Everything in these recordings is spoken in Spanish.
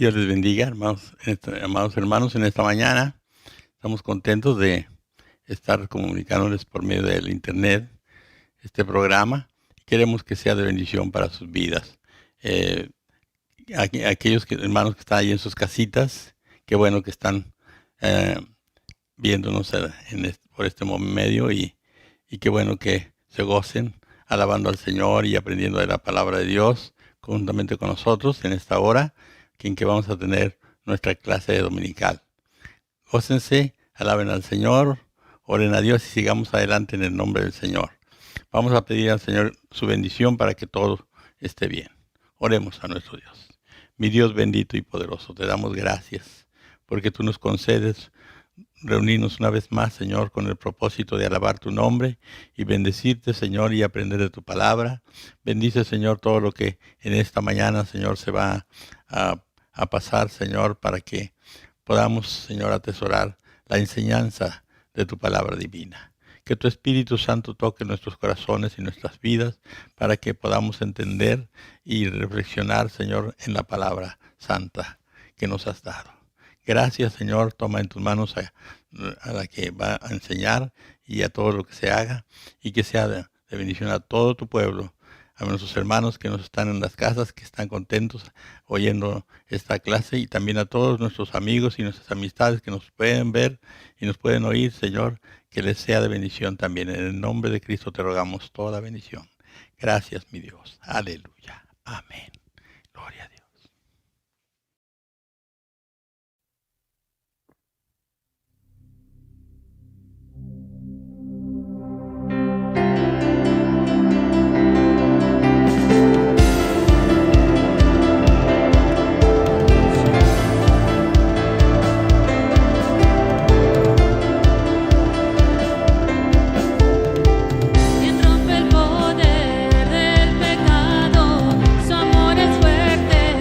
Dios les bendiga, hermanos, amados hermanos, en esta mañana. Estamos contentos de estar comunicándoles por medio del internet este programa. Queremos que sea de bendición para sus vidas. Aquellos hermanos que están ahí en sus casitas, qué bueno que están viéndonos por este medio y qué bueno que se gocen alabando al Señor y aprendiendo de la palabra de Dios juntamente con nosotros en esta hora en que vamos a tener nuestra clase dominical. Gócense, alaben al Señor, oren a Dios y sigamos adelante en el nombre del Señor. Vamos a pedir al Señor su bendición para que todo esté bien. Oremos a nuestro Dios. Mi Dios bendito y poderoso, te damos gracias porque tú nos concedes reunirnos una vez más, Señor, con el propósito de alabar tu nombre y bendecirte, Señor, y aprender de tu palabra. Bendice, Señor, todo lo que en esta mañana, Señor, se va a pasar, Señor, para que podamos, Señor, atesorar la enseñanza de tu palabra divina. Que tu Espíritu Santo toque nuestros corazones y nuestras vidas para que podamos entender y reflexionar, Señor, en la palabra santa que nos has dado. Gracias, Señor, toma en tus manos a la que va a enseñar y a todo lo que se haga y que sea de bendición a todo tu pueblo, a nuestros hermanos que nos están en las casas, que están contentos oyendo esta clase y también a todos nuestros amigos y nuestras amistades que nos pueden ver y nos pueden oír, Señor, que les sea de bendición también. En el nombre de Cristo te rogamos toda bendición. Gracias, mi Dios. Aleluya. Amén. Gloria a Dios. Quien rompe el poder del pecado, su amor es fuerte.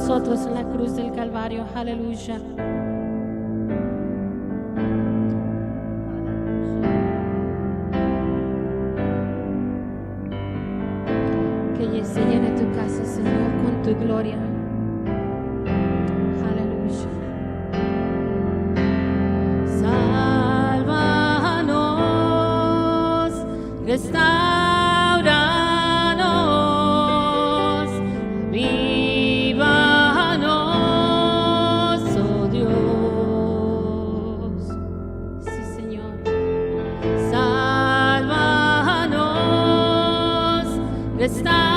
nosotros en la cruz del Calvario. Aleluya. Que se llene tu casa, Señor, con tu gloria. Aleluya. Sálvanos, restauranos, vívanos, oh Dios. Sí, Señor. Sálvanos, restauranos.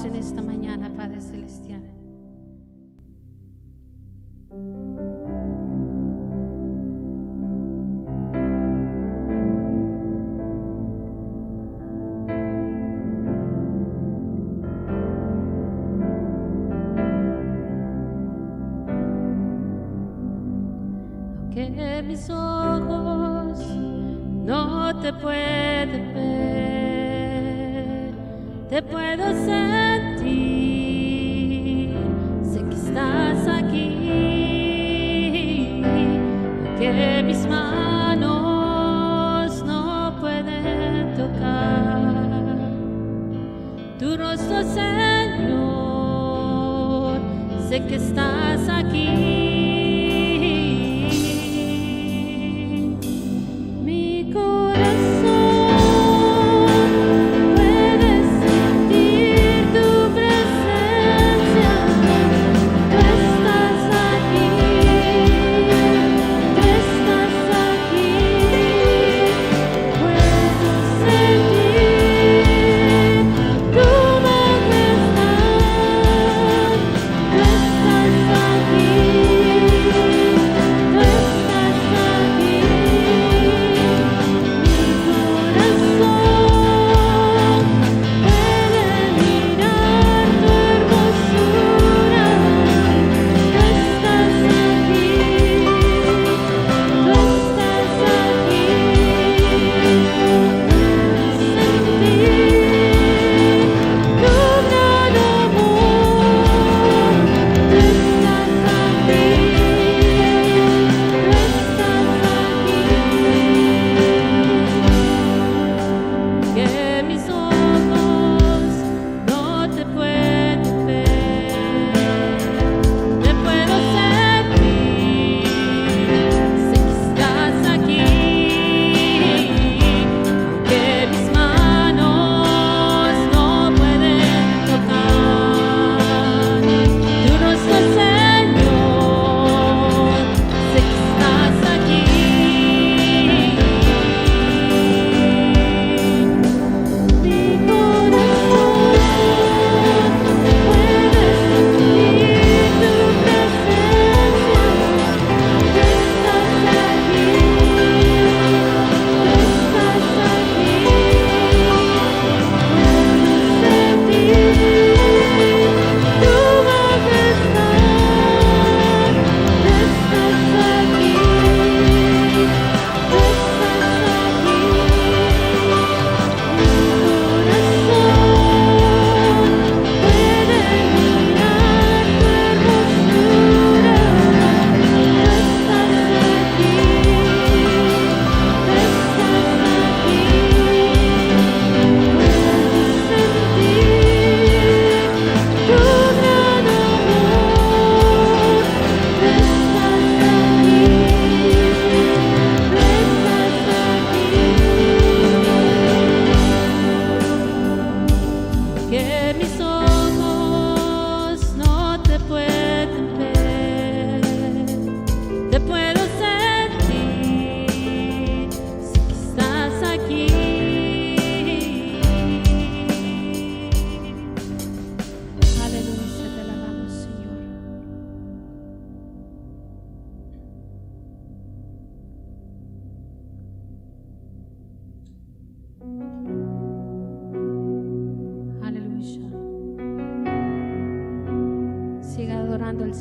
En esta mañana, Padre Celestial. Aunque mis ojos no te pueden ver, te puedo sentir, sé que estás aquí, que mis manos no pueden tocar tu rostro, Señor, sé que estás aquí. Mi corazón aquí.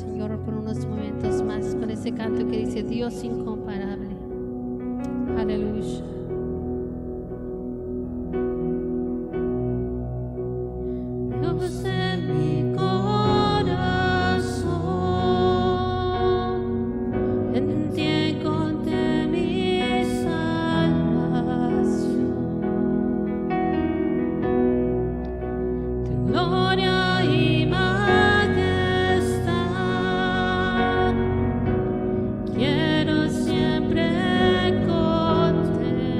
Señor, por unos momentos más con ese canto que dice Dios incomparable. Aleluya. Dios en mi corazón, en ti encontré mi salvación. Tu gloria y majestad quiero siempre contemplar.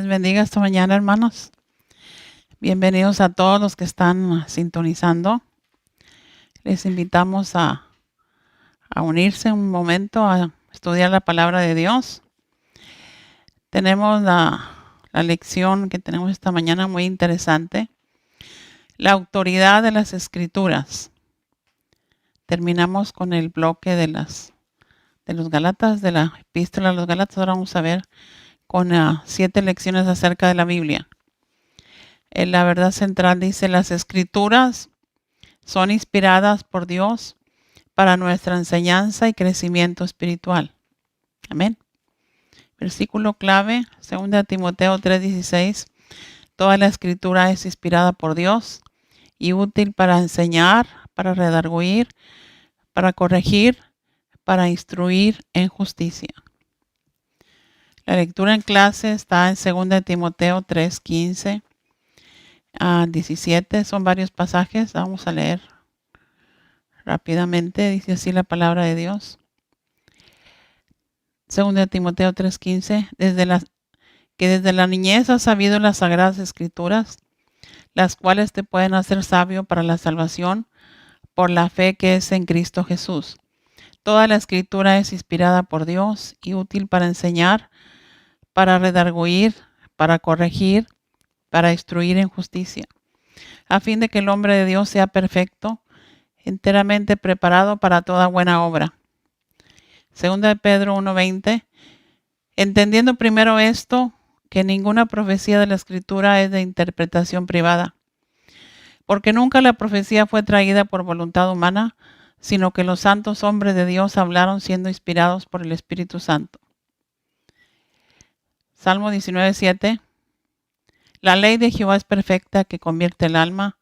les bendiga esta mañana, hermanos. Bienvenidos a todos los que están sintonizando. Les invitamos a unirse un momento a estudiar la palabra de Dios. Tenemos la lección que tenemos esta mañana muy interesante. La autoridad de las Escrituras. Terminamos con el bloque de los Gálatas, de la epístola a los Gálatas. Ahora vamos a ver con 7 lecciones acerca de la Biblia. La verdad central dice: las Escrituras son inspiradas por Dios para nuestra enseñanza y crecimiento espiritual. Amén. Versículo clave, 2 Timoteo 3:16. Toda la Escritura es inspirada por Dios y útil para enseñar, para redarguir, para corregir, para instruir en justicia. La lectura en clase está en 2 Timoteo 3:15 a 17. Son varios pasajes. Vamos a leer rápidamente. Dice así la palabra de Dios. 2 Timoteo 3:15. Desde la niñez has sabido las sagradas escrituras, las cuales te pueden hacer sabio para la salvación por la fe que es en Cristo Jesús. Toda la escritura es inspirada por Dios y útil para enseñar, para redarguir, para corregir, para instruir en justicia, a fin de que el hombre de Dios sea perfecto, enteramente preparado para toda buena obra. 2 Pedro 1:20. Entendiendo primero esto, que ninguna profecía de la Escritura es de interpretación privada, porque nunca la profecía fue traída por voluntad humana, sino que los santos hombres de Dios hablaron siendo inspirados por el Espíritu Santo. Salmo 19:7. La ley de Jehová es perfecta, que convierte el alma.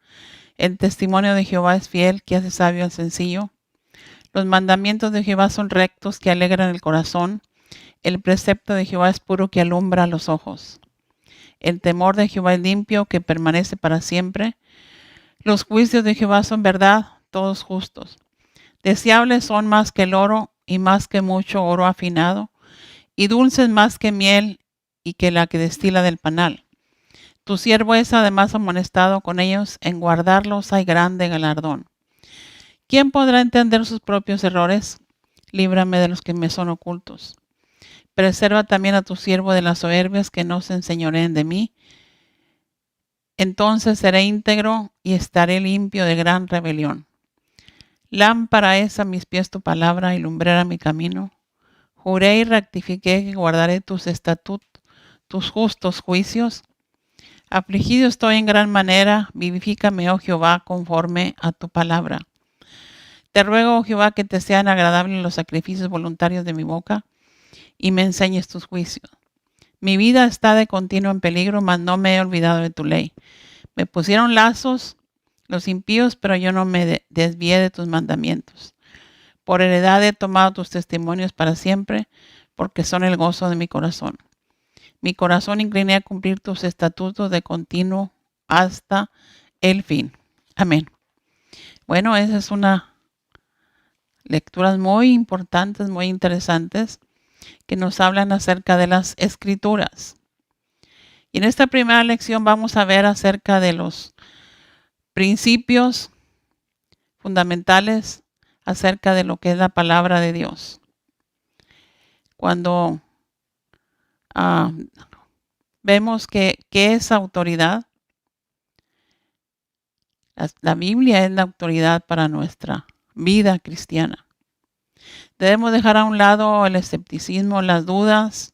El testimonio de Jehová es fiel, que hace sabio al sencillo. Los mandamientos de Jehová son rectos, que alegran el corazón. El precepto de Jehová es puro, que alumbra los ojos. El temor de Jehová es limpio, que permanece para siempre. Los juicios de Jehová son verdad, todos justos. Deseables son más que el oro, y más que mucho oro afinado, y dulces más que miel, y que la que destila del panal. Tu siervo es además amonestado con ellos, en guardarlos hay grande galardón. ¿Quién podrá entender sus propios errores? Líbrame de los que me son ocultos. Preserva también a tu siervo de las soberbias, que no se enseñoreen de mí. Entonces seré íntegro y estaré limpio de gran rebelión. Lámpara es a mis pies tu palabra y lumbrera mi camino. Juré y rectifiqué que guardaré tus estatutos, tus justos juicios. Afligido estoy en gran manera, vivifícame, oh Jehová, conforme a tu palabra. Te ruego, oh Jehová, que te sean agradables los sacrificios voluntarios de mi boca, y me enseñes tus juicios. Mi vida está de continuo en peligro, mas no me he olvidado de tu ley. Me pusieron lazos los impíos, pero yo no me desvié de tus mandamientos. Por heredad he tomado tus testimonios para siempre, porque son el gozo de mi corazón. Mi corazón incliné a cumplir tus estatutos de continuo hasta el fin. Amén. Bueno, esa es una lecturas muy importantes, muy interesantes, que nos hablan acerca de las Escrituras. Y en esta primera lección vamos a ver acerca de los principios fundamentales acerca de lo que es la palabra de Dios. Cuando vemos que es autoridad, la Biblia es la autoridad para nuestra vida cristiana. Debemos dejar a un lado el escepticismo, las dudas,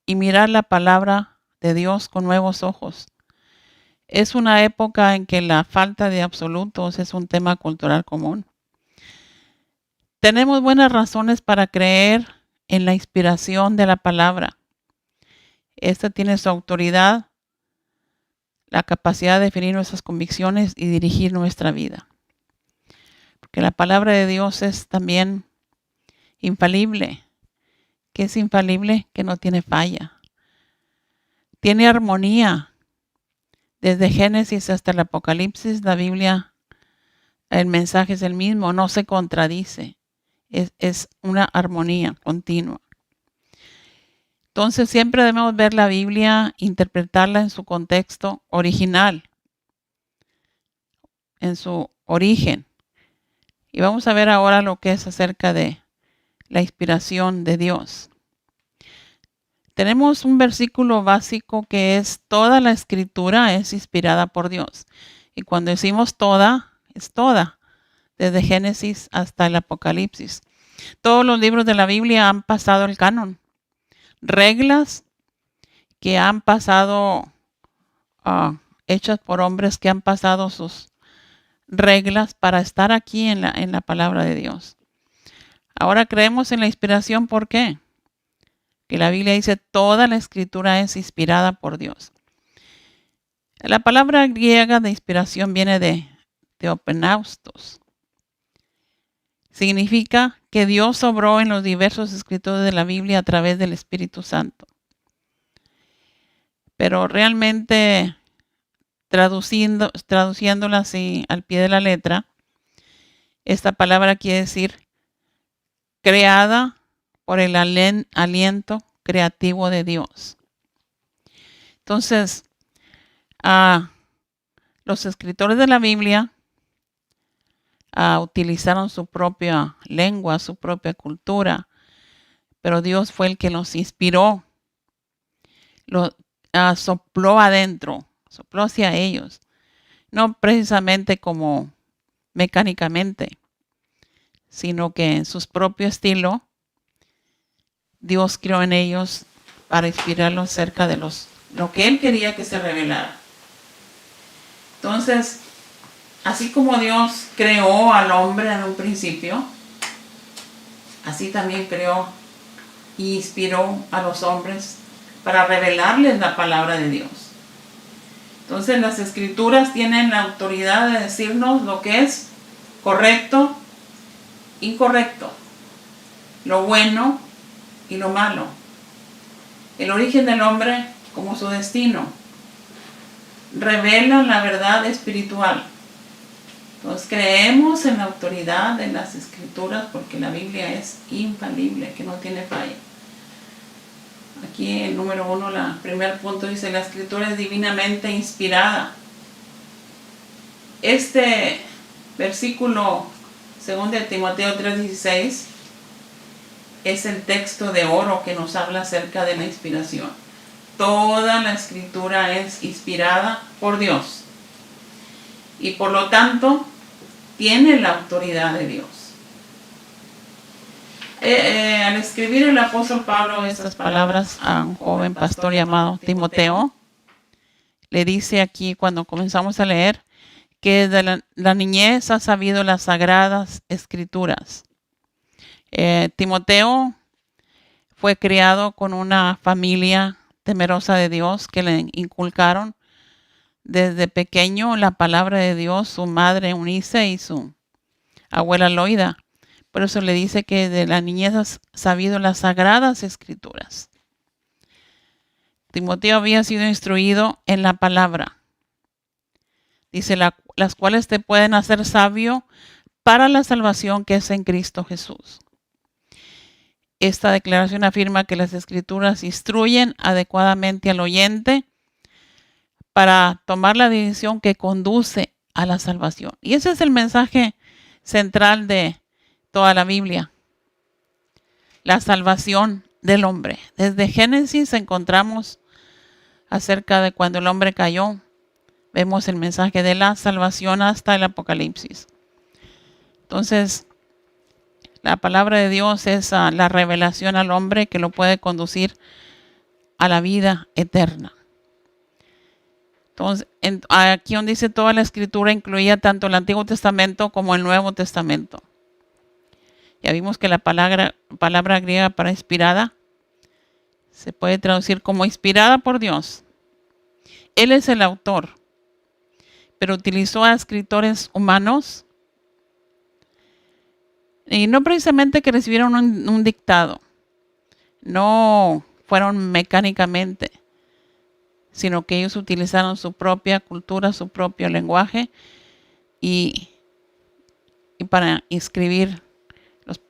y mirar la palabra de Dios con nuevos ojos. Es una época en que la falta de absolutos es un tema cultural común. Tenemos buenas razones para creer en la inspiración de la palabra. Esta tiene su autoridad, la capacidad de definir nuestras convicciones y dirigir nuestra vida. Porque la palabra de Dios es también infalible. ¿Qué es infalible? Que no tiene falla. Tiene armonía. Desde Génesis hasta el Apocalipsis, la Biblia, el mensaje es el mismo, no se contradice. Es una armonía continua. Entonces siempre debemos ver la Biblia, interpretarla en su contexto original, en su origen. Y vamos a ver ahora lo que es acerca de la inspiración de Dios. Tenemos un versículo básico que es: toda la escritura es inspirada por Dios. Y cuando decimos toda, es toda, desde Génesis hasta el Apocalipsis. Todos los libros de la Biblia han pasado el canon. Reglas que han pasado, hechas por hombres que han pasado sus reglas para estar aquí en la palabra de Dios. Ahora creemos en la inspiración, ¿por qué? Que la Biblia dice toda la escritura es inspirada por Dios. La palabra griega de inspiración viene de theopneustos. Significa que Dios obró en los diversos escritores de la Biblia a través del Espíritu Santo. Pero realmente, traduciéndola así al pie de la letra, esta palabra quiere decir creada por el aliento creativo de Dios. Entonces, los escritores de la Biblia utilizaron su propia lengua, su propia cultura, pero Dios fue el que los inspiró, sopló adentro, sopló hacia ellos, no precisamente como mecánicamente, sino que en su propio estilo, Dios creó en ellos para inspirarlos acerca de lo que Él quería que se revelara. Entonces, así como Dios creó al hombre en un principio, así también creó y inspiró a los hombres para revelarles la palabra de Dios. Entonces, las escrituras tienen la autoridad de decirnos lo que es correcto, incorrecto, lo bueno y lo malo, el origen del hombre como su destino. Revelan la verdad espiritual. Entonces creemos en la autoridad de las escrituras porque la Biblia es infalible, que no tiene falla. Aquí el número 1, el primer punto dice: la escritura es divinamente inspirada. Este versículo 2 de Timoteo 3:16 es el texto de oro que nos habla acerca de la inspiración. Toda la escritura es inspirada por Dios y por lo tanto tiene la autoridad de Dios. Al escribir el apóstol Pablo estas palabras a un joven pastor llamado Timoteo, le dice aquí cuando comenzamos a leer que desde la niñez ha sabido las sagradas escrituras. Timoteo fue criado con una familia temerosa de Dios que le inculcaron desde pequeño la palabra de Dios, su madre Eunice y su abuela Loida. Por eso le dice que de la niñez ha sabido las sagradas escrituras. Timoteo había sido instruido en la palabra. Dice, las cuales te pueden hacer sabio para la salvación que es en Cristo Jesús. Esta declaración afirma que las escrituras instruyen adecuadamente al oyente para tomar la decisión que conduce a la salvación. Y ese es el mensaje central de toda la Biblia. La salvación del hombre. Desde Génesis encontramos acerca de cuando el hombre cayó. Vemos el mensaje de la salvación hasta el Apocalipsis. Entonces, la palabra de Dios es la revelación al hombre que lo puede conducir a la vida eterna. Entonces, aquí donde dice toda la escritura incluía tanto el Antiguo Testamento como el Nuevo Testamento. Ya vimos que la palabra griega para inspirada se puede traducir como inspirada por Dios. Él es el autor, pero utilizó a escritores humanos y no precisamente que recibieron un dictado, no fueron mecánicamente, sino que ellos utilizaron su propia cultura, su propio lenguaje y para escribir,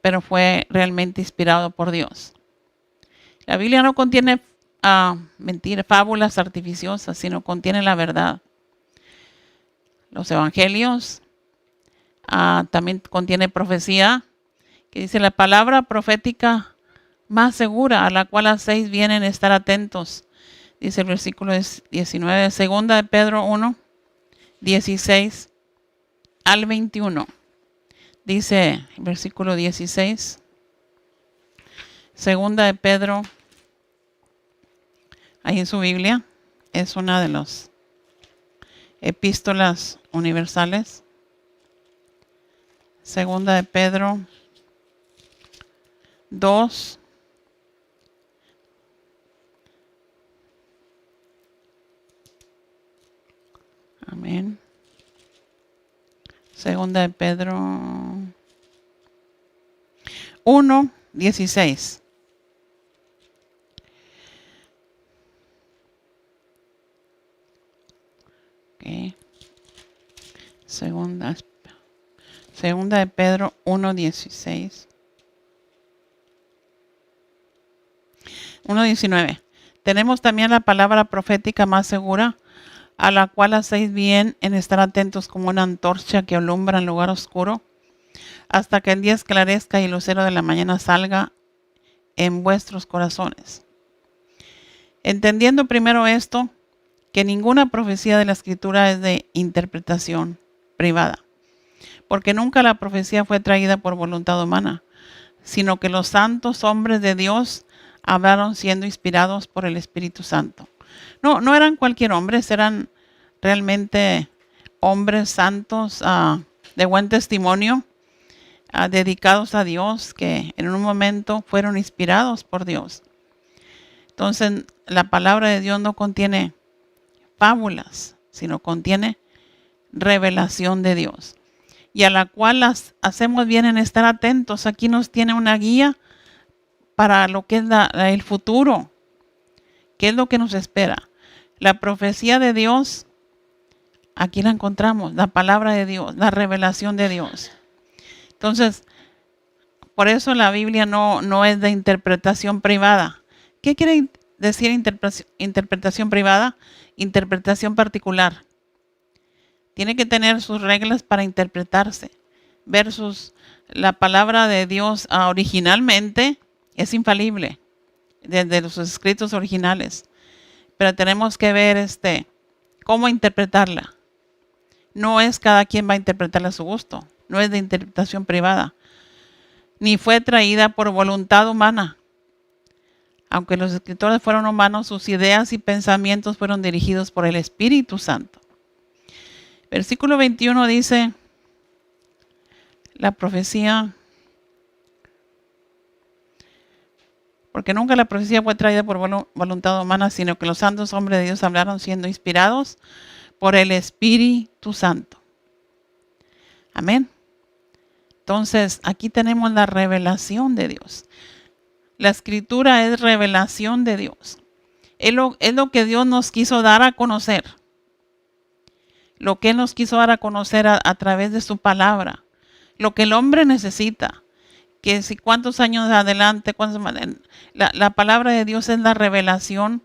pero fue realmente inspirado por Dios. La Biblia no contiene mentiras, fábulas artificiosas, sino contiene la verdad. Los evangelios también contiene profecía, que dice la palabra profética más segura, a la cual hacéis bien en estar atentos. Dice el versículo 19, segunda de Pedro 1, 16 al 21. Dice el versículo 16, segunda de Pedro, ahí en su Biblia, es una de las epístolas universales. Segunda de Pedro 2, amén. Segunda de Pedro 1, 16. Okay. Segunda de Pedro 1, 16. 1, 19. Tenemos también la palabra profética más segura, a la cual hacéis bien en estar atentos como una antorcha que alumbra en lugar oscuro, hasta que el día esclarezca y el lucero de la mañana salga en vuestros corazones. Entendiendo primero esto, que ninguna profecía de la Escritura es de interpretación privada, porque nunca la profecía fue traída por voluntad humana, sino que los santos hombres de Dios hablaron siendo inspirados por el Espíritu Santo. No eran cualquier hombres, eran realmente hombres santos de buen testimonio, dedicados a Dios, que en un momento fueron inspirados por Dios. Entonces, la palabra de Dios no contiene fábulas, sino contiene revelación de Dios, y a la cual hacemos bien en estar atentos. Aquí nos tiene una guía para lo que es el futuro, qué es lo que nos espera. La profecía de Dios, aquí la encontramos, la palabra de Dios, la revelación de Dios. Entonces, por eso la Biblia no es de interpretación privada. ¿Qué quiere decir interpretación privada? Interpretación particular. Tiene que tener sus reglas para interpretarse. Versus la palabra de Dios originalmente es infalible, desde los escritos originales. Pero tenemos que ver cómo interpretarla. No es cada quien va a interpretarla a su gusto. No es de interpretación privada. Ni fue traída por voluntad humana. Aunque los escritores fueron humanos, sus ideas y pensamientos fueron dirigidos por el Espíritu Santo. Versículo 21 dice, la profecía, porque nunca la profecía fue traída por voluntad humana, sino que los santos hombres de Dios hablaron siendo inspirados por el Espíritu Santo. Amén. Entonces, aquí tenemos la revelación de Dios. La Escritura es revelación de Dios. Es lo que Dios nos quiso dar a conocer. Lo que Él nos quiso dar a conocer a través de su palabra. Lo que el hombre necesita. Que si cuántos años adelante, la palabra de Dios es la revelación,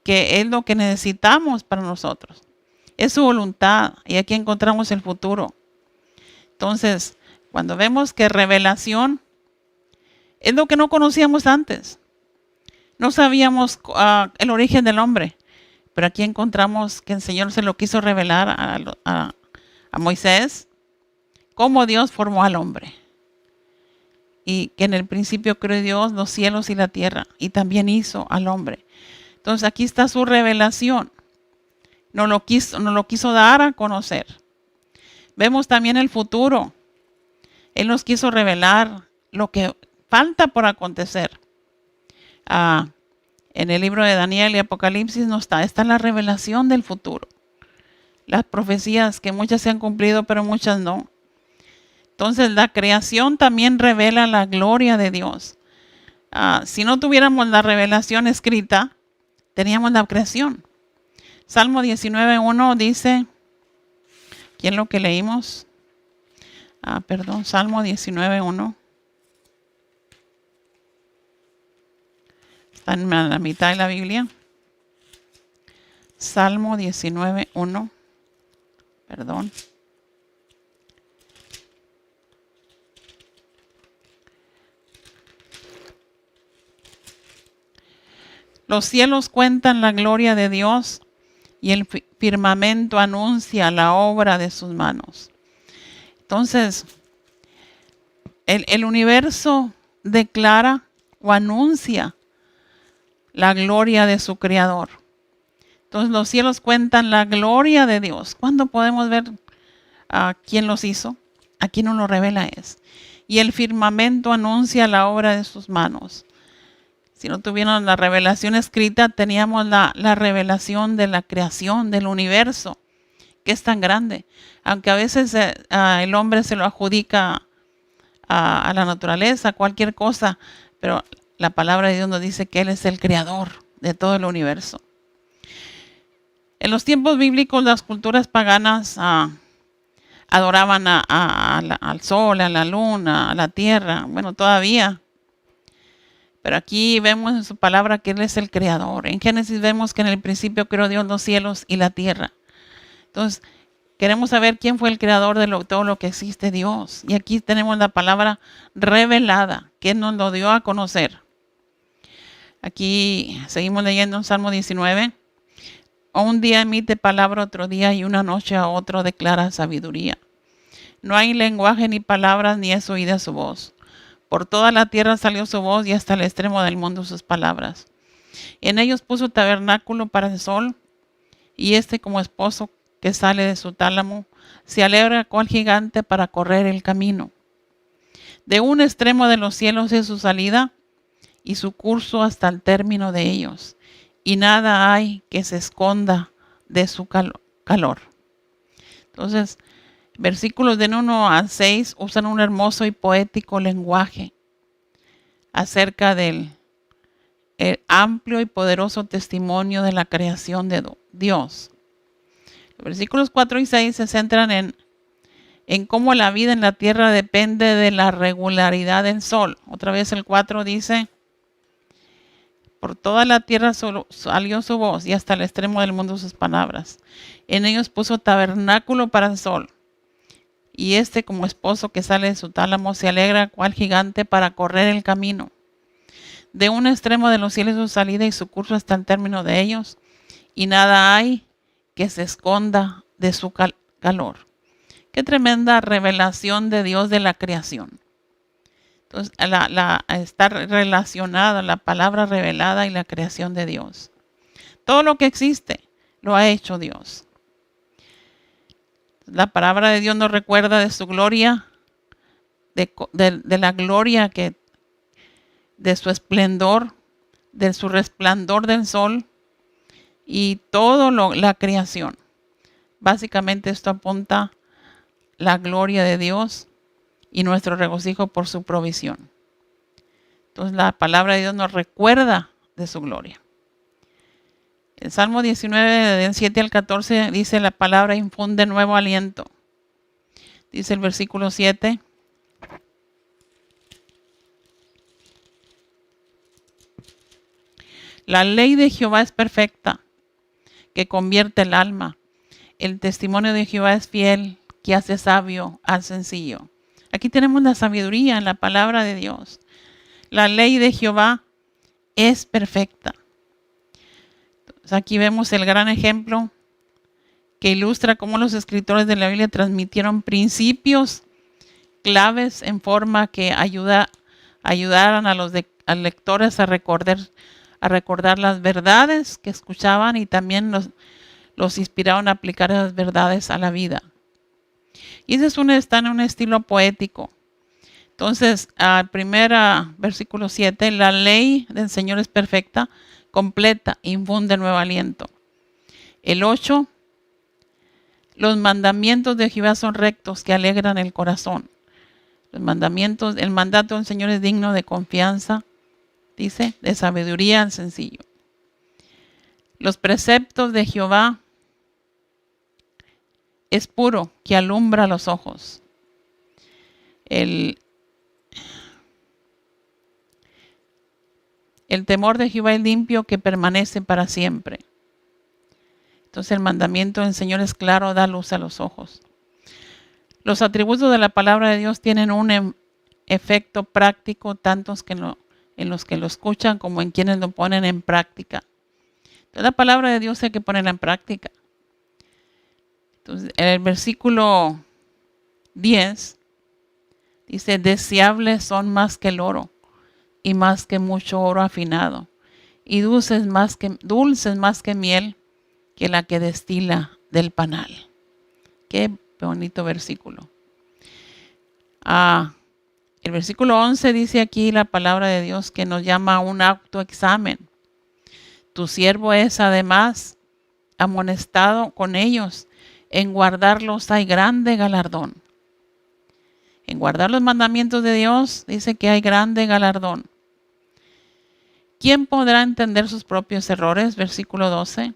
que es lo que necesitamos para nosotros. Es su voluntad, y aquí encontramos el futuro. Entonces, cuando vemos que revelación es lo que no conocíamos antes. No sabíamos el origen del hombre, pero aquí encontramos que el Señor se lo quiso revelar a Moisés, cómo Dios formó al hombre. Y que en el principio creó Dios los cielos y la tierra, y también hizo al hombre. Entonces aquí está su revelación. Nos lo quiso dar a conocer. Vemos también el futuro. Él nos quiso revelar lo que falta por acontecer. En el libro de Daniel y Apocalipsis está la revelación del futuro. Las profecías, que muchas se han cumplido, pero muchas no. Entonces la creación también revela la gloria de Dios. Si no tuviéramos la revelación escrita, teníamos la creación. Salmo 19:1 dice, ¿quién lo que leímos? Salmo 19:1. Está Está en la mitad de la Biblia. Salmo 19:1. Perdón. Los cielos cuentan la gloria de Dios y el firmamento anuncia la obra de sus manos. Entonces, el universo declara o anuncia la gloria de su Creador. Entonces, los cielos cuentan la gloria de Dios. ¿Cuándo podemos ver a quién los hizo? A quién nos lo revela es. Y el firmamento anuncia la obra de sus manos. Si no tuviéramos la revelación escrita, teníamos la revelación de la creación, del universo, que es tan grande. Aunque a veces el hombre se lo adjudica a la naturaleza, a cualquier cosa, pero la palabra de Dios nos dice que Él es el creador de todo el universo. En los tiempos bíblicos, las culturas paganas adoraban al sol, a la luna, a la tierra. Bueno, todavía. Pero aquí vemos en su palabra que Él es el creador. En Génesis vemos que en el principio creó Dios los cielos y la tierra. Entonces, queremos saber quién fue el creador de todo lo que existe, Dios. Y aquí tenemos la palabra revelada, que nos lo dio a conocer. Aquí seguimos leyendo en Salmo 19. Un día emite palabra otro día y una noche a otro declara sabiduría. No hay lenguaje ni palabras ni es oída su voz. Por toda la tierra salió su voz y hasta el extremo del mundo sus palabras. En ellos puso tabernáculo para el sol y como esposo que sale de su tálamo se alegra cual gigante para correr el camino. De un extremo de los cielos es su salida y su curso hasta el término de ellos. Y nada hay que se esconda de su calor. Entonces, versículos de 1 al 6 usan un hermoso y poético lenguaje acerca del amplio y poderoso testimonio de la creación de Dios. Los versículos 4 y 6 se centran en cómo la vida en la tierra depende de la regularidad del sol. Otra vez el 4 dice: por toda la tierra salió su voz y hasta el extremo del mundo sus palabras. En ellos puso tabernáculo para el sol. Y como esposo que sale de su tálamo se alegra cual gigante para correr el camino. De un extremo de los cielos su salida y su curso hasta el término de ellos. Y nada hay que se esconda de su calor. Qué tremenda revelación de Dios de la creación. Entonces, está relacionada la palabra revelada y la creación de Dios. Todo lo que existe lo ha hecho Dios. La palabra de Dios nos recuerda de su gloria, de la gloria de su esplendor, de su resplandor del sol y todo la creación. Básicamente esto apunta la gloria de Dios y nuestro regocijo por su provisión. Entonces la palabra de Dios nos recuerda de su gloria. El Salmo 19, del 7 al 14, dice la palabra infunde nuevo aliento. Dice el versículo 7. La ley de Jehová es perfecta, que convierte el alma. El testimonio de Jehová es fiel, que hace sabio al sencillo. Aquí tenemos la sabiduría en la palabra de Dios. La ley de Jehová es perfecta. Entonces aquí vemos el gran ejemplo que ilustra cómo los escritores de la Biblia transmitieron principios claves en forma que ayudaran a los lectores a recordar las verdades que escuchaban y también los inspiraron a aplicar esas verdades a la vida. Y ese está en un estilo poético. Entonces, al primer versículo 7, la ley del Señor es perfecta, completa, infunde nuevo aliento. El 8, los mandamientos de Jehová son rectos, que alegran el corazón. El mandato del Señor es digno de confianza, dice, de sabiduría al sencillo. Los preceptos de Jehová es puro, que alumbra los ojos. El El temor de Jehová es limpio, que permanece para siempre. Entonces el mandamiento del Señor es claro, da luz a los ojos. Los atributos de la palabra de Dios tienen un efecto práctico, tanto en los que lo escuchan como en quienes lo ponen en práctica. Entonces la palabra de Dios hay que ponerla en práctica. Entonces en el versículo 10 dice, deseables son más que el oro y más que mucho oro afinado, y dulces más que miel, que la que destila del panal. Qué bonito versículo. El versículo 11 dice aquí la palabra de Dios que nos llama a un autoexamen. Tu siervo es además amonestado con ellos. En guardarlos hay grande galardón. En guardar los mandamientos de Dios dice que hay grande galardón. ¿Quién podrá entender sus propios errores? Versículo 12.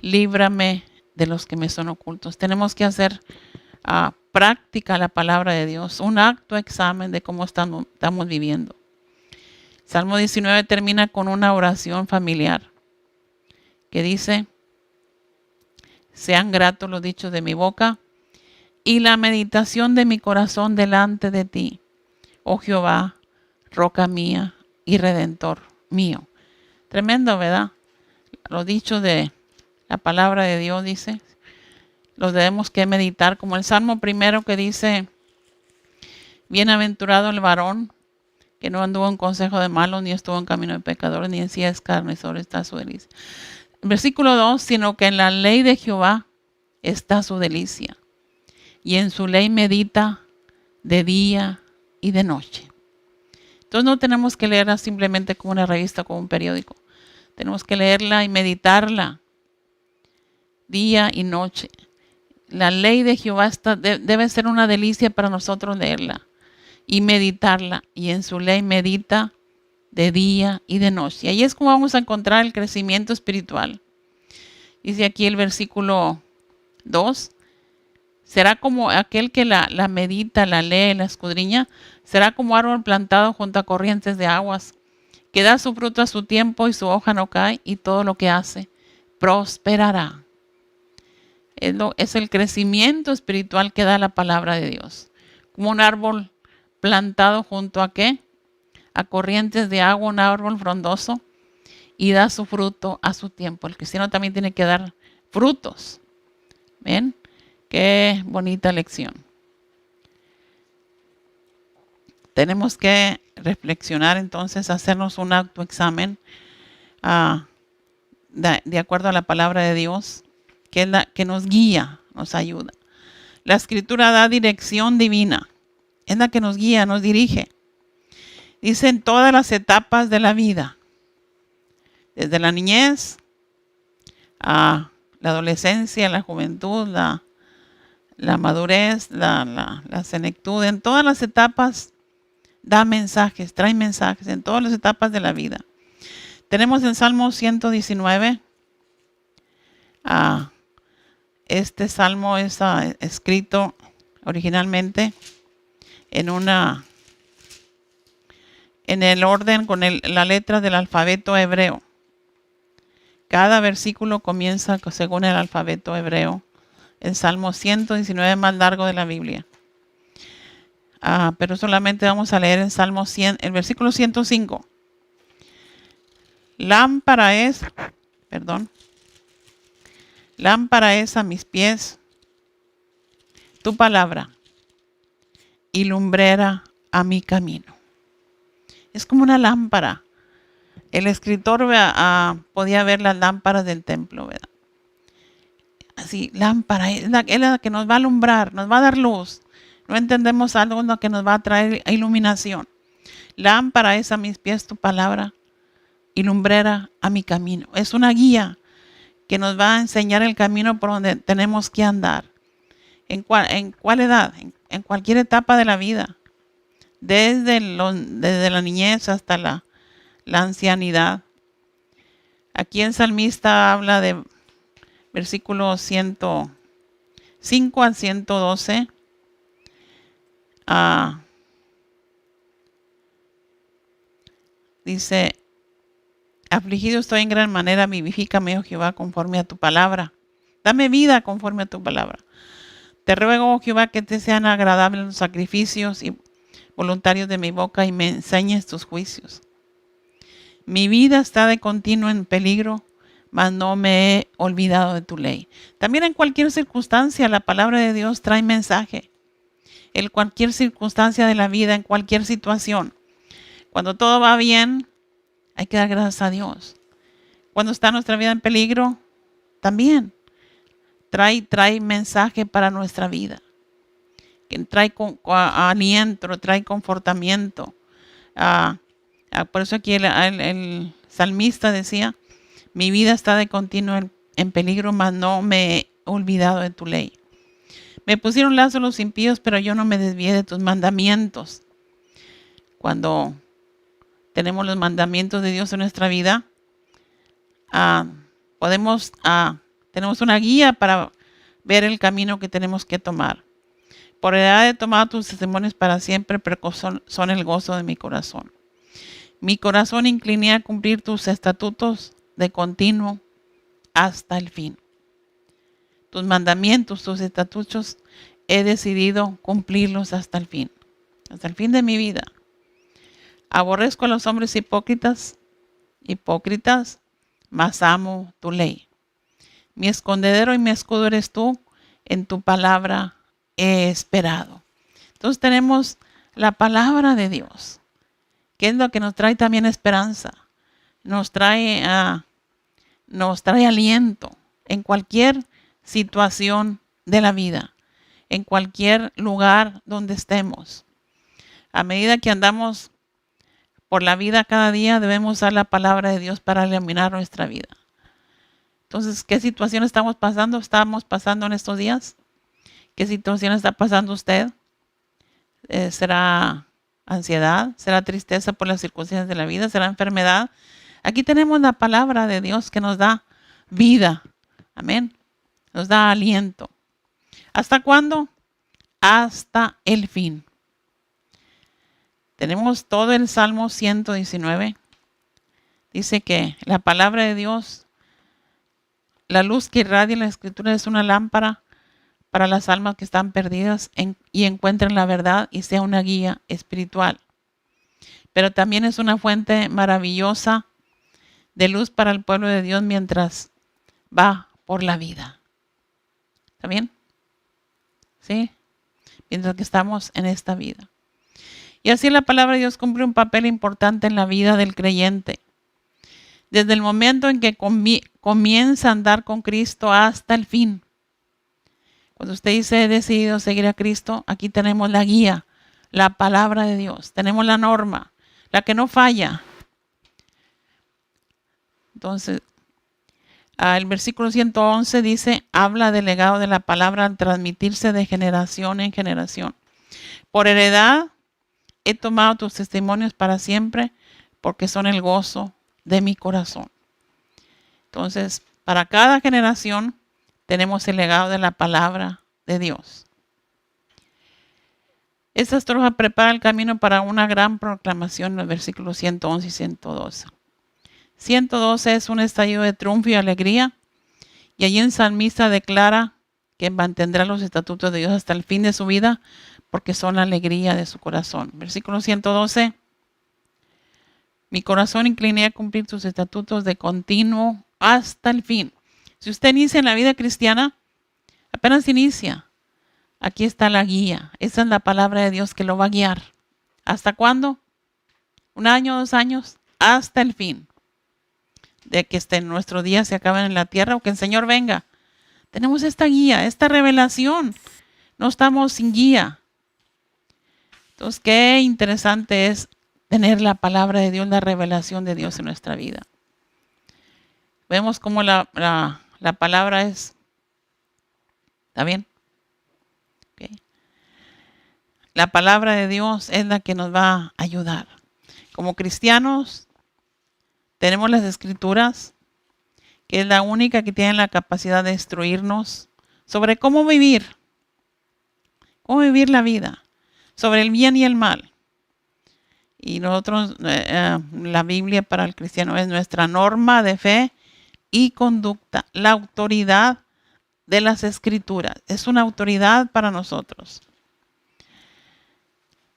Líbrame de los que me son ocultos. Tenemos que hacer práctica la palabra de Dios, un acto examen de cómo estamos viviendo. Salmo 19 termina con una oración familiar que dice, sean gratos los dichos de mi boca y la meditación de mi corazón delante de ti, oh Jehová, roca mía y redentor mío. Tremendo, ¿verdad? Los dichos de la palabra de Dios, dice, los debemos que meditar, como el Salmo primero que dice, bienaventurado el varón que no anduvo en consejo de malos, ni estuvo en camino de pecadores, ni en silla de escarnecedores está su delicia. Versículo 2, sino que en la ley de Jehová está su delicia, y en su ley medita de día y de noche. Entonces no tenemos que leerla simplemente como una revista, como un periódico. Tenemos que leerla y meditarla día y noche. La ley de Jehová debe ser una delicia para nosotros leerla y meditarla. Y en su ley medita de día y de noche. Y ahí es como vamos a encontrar el crecimiento espiritual. Dice aquí el versículo 2. Será como aquel que la medita, la lee, la escudriña. Será como árbol plantado junto a corrientes de aguas, que da su fruto a su tiempo y su hoja no cae, y todo lo que hace prosperará. Es el crecimiento espiritual que da la palabra de Dios. Como un árbol plantado junto a ¿qué? A corrientes de agua, un árbol frondoso, y da su fruto a su tiempo. El cristiano también tiene que dar frutos. ¿Ven? Qué bonita lección. Tenemos que reflexionar entonces, hacernos un autoexamen de acuerdo a la palabra de Dios, que es la que nos guía, nos ayuda. La Escritura da dirección divina, es la que nos guía, nos dirige. Dice en todas las etapas de la vida, desde la niñez a la adolescencia, la juventud, la madurez, la senectud, en todas las etapas da mensajes, trae mensajes en todas las etapas de la vida. Tenemos en Salmo 119, este salmo es escrito originalmente en el orden con la letra del alfabeto hebreo. Cada versículo comienza según el alfabeto hebreo. El Salmo 119 más largo de la Biblia. Pero solamente vamos a leer el versículo 105. Lámpara es a mis pies tu palabra y lumbrera a mi camino. Es como una lámpara. El escritor podía ver las lámparas del templo, ¿verdad? Así, lámpara, es la que nos va a alumbrar, nos va a dar luz. No entendemos algo en lo que nos va a traer iluminación. Lámpara es a mis pies tu palabra y lumbrera a mi camino. Es una guía que nos va a enseñar el camino por donde tenemos que andar. ¿En cuál edad? En cualquier etapa de la vida. Desde la niñez hasta la ancianidad. Aquí el salmista habla de versículos 105 al 112. Dice, Afligido estoy en gran manera, vivifícame, oh Jehová, conforme a tu palabra. Dame vida conforme a tu palabra. Te ruego, oh Jehová, que te sean agradables los sacrificios y voluntarios de mi boca y me enseñes tus juicios. Mi vida está de continuo en peligro, mas no me he olvidado de tu ley. También en cualquier circunstancia la palabra de Dios trae mensaje. En cualquier circunstancia de la vida, en cualquier situación. Cuando todo va bien, hay que dar gracias a Dios. Cuando está nuestra vida en peligro, también trae mensaje para nuestra vida. Que trae aliento, trae confortamiento. Por eso aquí el salmista decía, mi vida está de continuo en peligro, mas no me he olvidado de tu ley. Me pusieron lazo los impíos, pero yo no me desvié de tus mandamientos. Cuando tenemos los mandamientos de Dios en nuestra vida, tenemos una guía para ver el camino que tenemos que tomar. Por edad he tomado tus testimonios para siempre, porque son el gozo de mi corazón. Mi corazón incliné a cumplir tus estatutos de continuo hasta el fin. Tus mandamientos, tus estatutos, he decidido cumplirlos hasta el fin de mi vida. Aborrezco a los hombres hipócritas, mas amo tu ley. Mi escondedero y mi escudo eres tú, en tu palabra he esperado. Entonces tenemos la palabra de Dios, que es lo que nos trae también esperanza, nos trae aliento en cualquier situación de la vida, en cualquier lugar donde estemos. A medida que andamos por la vida cada día, debemos usar la palabra de Dios para iluminar nuestra vida. Entonces, ¿qué situación estamos pasando en estos días? ¿Qué situación está pasando usted? ¿Será ansiedad? ¿Será tristeza por las circunstancias de la vida? ¿Será enfermedad? Aquí tenemos la palabra de Dios que nos da vida. Amén. Nos da aliento. ¿Hasta cuándo? Hasta el fin. Tenemos todo el Salmo 119. Dice que la palabra de Dios, la luz que irradia la Escritura, es una lámpara para las almas que están perdidas y encuentren la verdad y sea una guía espiritual. Pero también es una fuente maravillosa de luz para el pueblo de Dios mientras va por la vida. ¿Está bien? ¿Sí? Mientras que estamos en esta vida. Y así la palabra de Dios cumple un papel importante en la vida del creyente. Desde el momento en que comienza a andar con Cristo hasta el fin. Cuando usted dice, he decidido seguir a Cristo, aquí tenemos la guía, la palabra de Dios. Tenemos la norma, la que no falla. Entonces, el versículo 111 dice, habla del legado de la palabra al transmitirse de generación en generación. Por heredad he tomado tus testimonios para siempre, porque son el gozo de mi corazón. Entonces, para cada generación tenemos el legado de la palabra de Dios. Esta estrofa prepara el camino para una gran proclamación en los versículos 111 y 112. 112 es un estallido de triunfo y alegría, y allí el salmista declara que mantendrá los estatutos de Dios hasta el fin de su vida, porque son la alegría de su corazón. Versículo 112. Mi corazón incliné a cumplir tus estatutos de continuo hasta el fin. Si usted inicia en la vida cristiana, apenas inicia, aquí está la guía. Esa es la palabra de Dios que lo va a guiar. ¿Hasta cuándo? ¿1 año, 2 años? Hasta el fin. De que nuestros días se acaben en la tierra o que el Señor venga. Tenemos esta guía, esta revelación. No estamos sin guía. Entonces, qué interesante es tener la palabra de Dios, la revelación de Dios en nuestra vida. Vemos cómo la palabra es. ¿Está bien? Okay. La palabra de Dios es la que nos va a ayudar. Como cristianos, tenemos las Escrituras, que es la única que tiene la capacidad de instruirnos sobre cómo vivir la vida, sobre el bien y el mal. Y nosotros, la Biblia para el cristiano es nuestra norma de fe y conducta. La autoridad de las Escrituras es una autoridad para nosotros.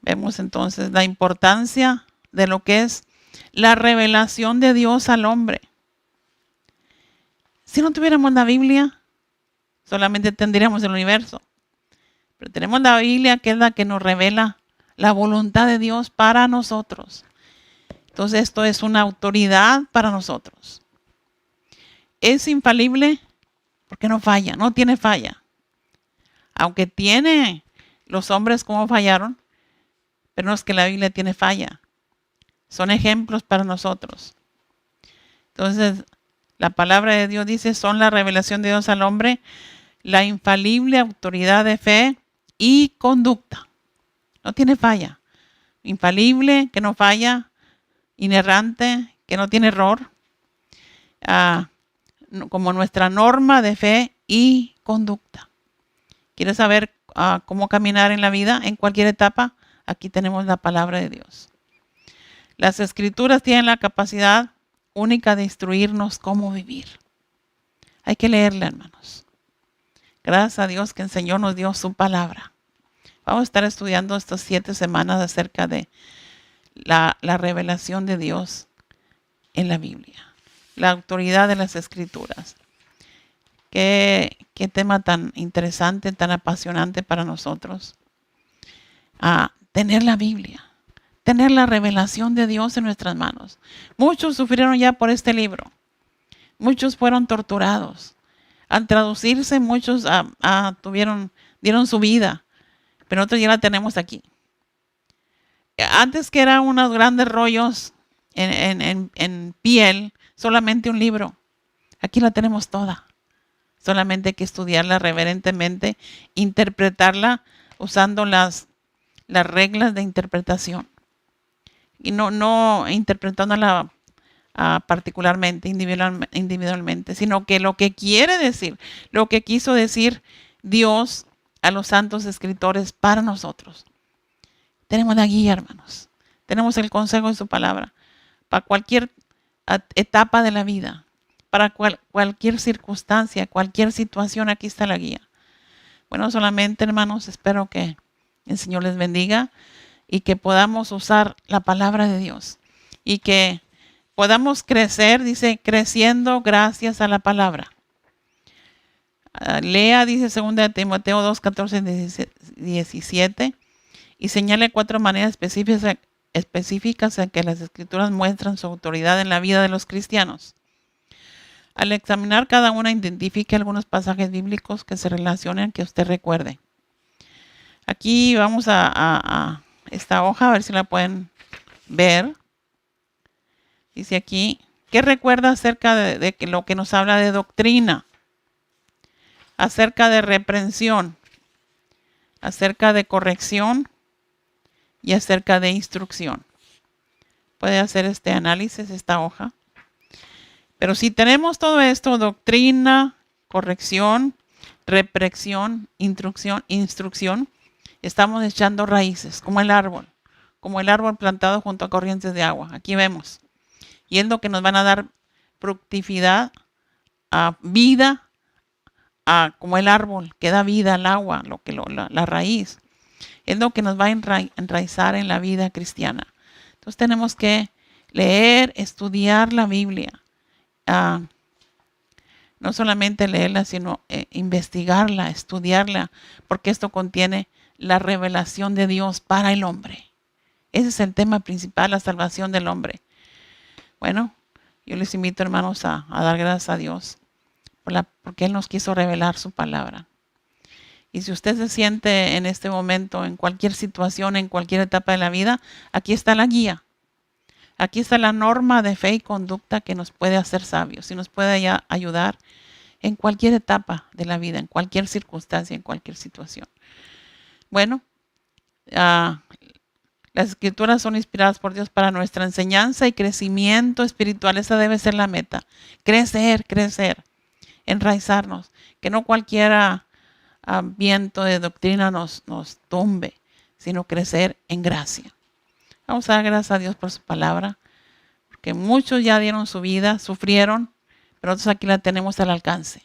Vemos entonces la importancia de lo que es la revelación de Dios al hombre. Si no tuviéramos la Biblia, solamente tendríamos el universo. Pero tenemos la Biblia, que es la que nos revela la voluntad de Dios para nosotros. Entonces esto es una autoridad para nosotros. Es infalible porque no falla, no tiene falla. Aunque tiene los hombres como fallaron, pero no es que la Biblia tiene falla. Son ejemplos para nosotros. Entonces, la palabra de Dios dice, son la revelación de Dios al hombre, la infalible autoridad de fe y conducta. No tiene falla. Infalible, que no falla. Inerrante, que no tiene error. Como nuestra norma de fe y conducta. ¿Quieres saber cómo caminar en la vida en cualquier etapa? Aquí tenemos la palabra de Dios. Las Escrituras tienen la capacidad única de instruirnos cómo vivir. Hay que leerla, hermanos. Gracias a Dios que el Señor nos dio su palabra. Vamos a estar estudiando estas 7 semanas acerca de la revelación de Dios en la Biblia. La autoridad de las Escrituras. Qué tema tan interesante, tan apasionante para nosotros. Tener la Biblia. Tener la revelación de Dios en nuestras manos. Muchos sufrieron ya por este libro. Muchos fueron torturados. Al traducirse, muchos dieron su vida. Pero nosotros ya la tenemos aquí. Antes que eran unos grandes rollos en piel, solamente un libro. Aquí la tenemos toda. Solamente hay que estudiarla reverentemente, interpretarla usando las reglas de interpretación. Y no interpretándola particularmente, individualmente, sino que lo que quiere decir, lo que quiso decir Dios a los santos escritores para nosotros. Tenemos la guía, hermanos. Tenemos el consejo de su palabra para cualquier etapa de la vida, para cualquier circunstancia, cualquier situación. Aquí está la guía. Bueno, solamente, hermanos, espero que el Señor les bendiga y que podamos usar la palabra de Dios y que podamos crecer, dice, creciendo gracias a la palabra. Lea, dice 2 Timoteo 2, 14, 17, y señale 4 maneras específicas en que las Escrituras muestran su autoridad en la vida de los cristianos. Al examinar cada una, identifique algunos pasajes bíblicos que se relacionen, que usted recuerde. Aquí vamos a esta hoja, a ver si la pueden ver. Dice aquí, ¿qué recuerda acerca de lo que nos habla de doctrina? Acerca de reprensión, acerca de corrección y acerca de instrucción. Puede hacer este análisis, esta hoja. Pero si tenemos todo esto, doctrina, corrección, reprensión, instrucción, estamos echando raíces, como el árbol plantado junto a corrientes de agua. Aquí vemos. Y es lo que nos van a dar fructividad, vida, como el árbol que da vida al agua, la raíz. Es lo que nos va a enraizar en la vida cristiana. Entonces tenemos que leer, estudiar la Biblia. No solamente leerla, sino investigarla, estudiarla, porque esto contiene la revelación de Dios para el hombre. Ese es el tema principal, la salvación del hombre. Bueno, yo les invito, hermanos, a dar gracias a Dios porque Él nos quiso revelar su palabra. Y si usted se siente en este momento, en cualquier situación, en cualquier etapa de la vida, aquí está la guía. Aquí está la norma de fe y conducta que nos puede hacer sabios y nos puede ayudar en cualquier etapa de la vida, en cualquier circunstancia, en cualquier situación. Bueno, las Escrituras son inspiradas por Dios para nuestra enseñanza y crecimiento espiritual. Esa debe ser la meta. Crecer, enraizarnos. Que no cualquier viento de doctrina nos tumbe, sino crecer en gracia. Vamos a dar gracias a Dios por su palabra, porque muchos ya dieron su vida, sufrieron, pero nosotros aquí la tenemos al alcance.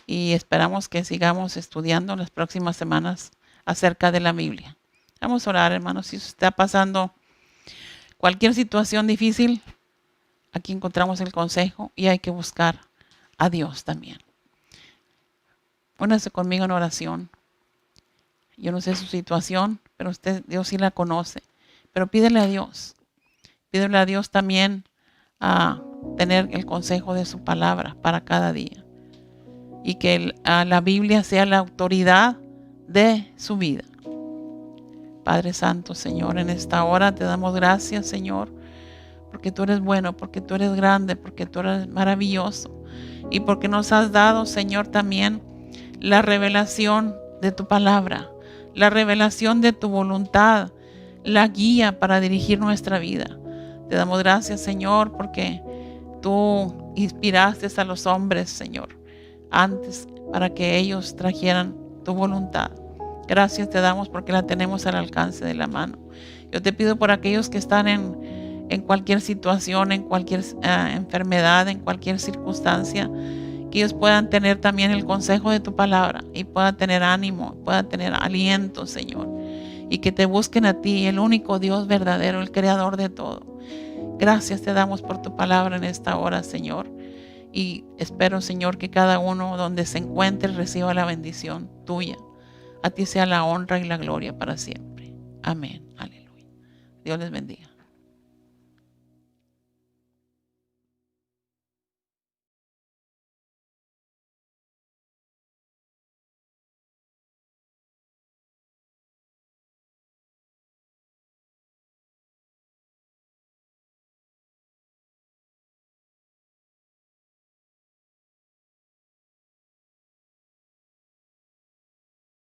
Y esperamos que sigamos estudiando las próximas semanas acerca de la Biblia. Vamos a orar, hermanos. Si está pasando cualquier situación difícil, aquí encontramos el consejo y hay que buscar a Dios también. Póngase conmigo en oración. Yo no sé su situación, pero Dios sí la conoce. Pero pídele a Dios. Pídele a Dios también a tener el consejo de su palabra para cada día. Y que la Biblia sea la autoridad de su vida. Padre Santo, Señor, en esta hora te damos gracias, Señor, porque tú eres bueno, porque tú eres grande, porque tú eres maravilloso. Y porque nos has dado, Señor, también la revelación de tu palabra, la revelación de tu voluntad, la guía para dirigir nuestra vida. Te damos gracias, Señor, porque tú inspiraste a los hombres, Señor, antes para que ellos trajeran tu voluntad. Gracias te damos porque la tenemos al alcance de la mano. Yo te pido por aquellos que están en cualquier situación, en cualquier enfermedad, en cualquier circunstancia, que ellos puedan tener también el consejo de tu palabra y puedan tener ánimo, puedan tener aliento, Señor, y que te busquen a ti, el único Dios verdadero, el creador de todo. Gracias te damos por tu palabra en esta hora, Señor, y espero, Señor, que cada uno donde se encuentre reciba la bendición tuya. A ti sea la honra y la gloria para siempre. Amén. Aleluya. Dios les bendiga.